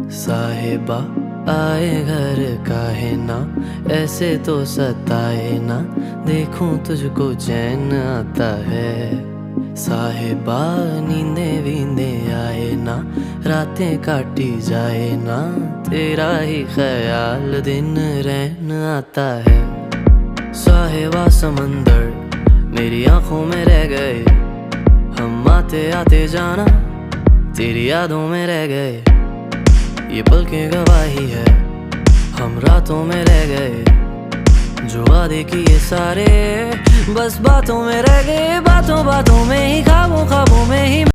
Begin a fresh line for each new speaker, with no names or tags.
साहिबा आए घर काहे ना, ऐसे तो सताए ना, देखूं तुझको चैन आता है। साहिबा नींदे वींदे आए ना, रातें काटी जाए ना, तेरा ही ख्याल दिन रहन आता है। साहिबा समंदर मेरी आंखों में रह गए, हम आते आते जाना तेरी यादों में रह गए। ये पल की गवाही है, हम रातों में रह गए, जो वादे किए सारे बस बातों में रह गए। बातों बातों में ही, ख्वाबों ख्वाबों में ही।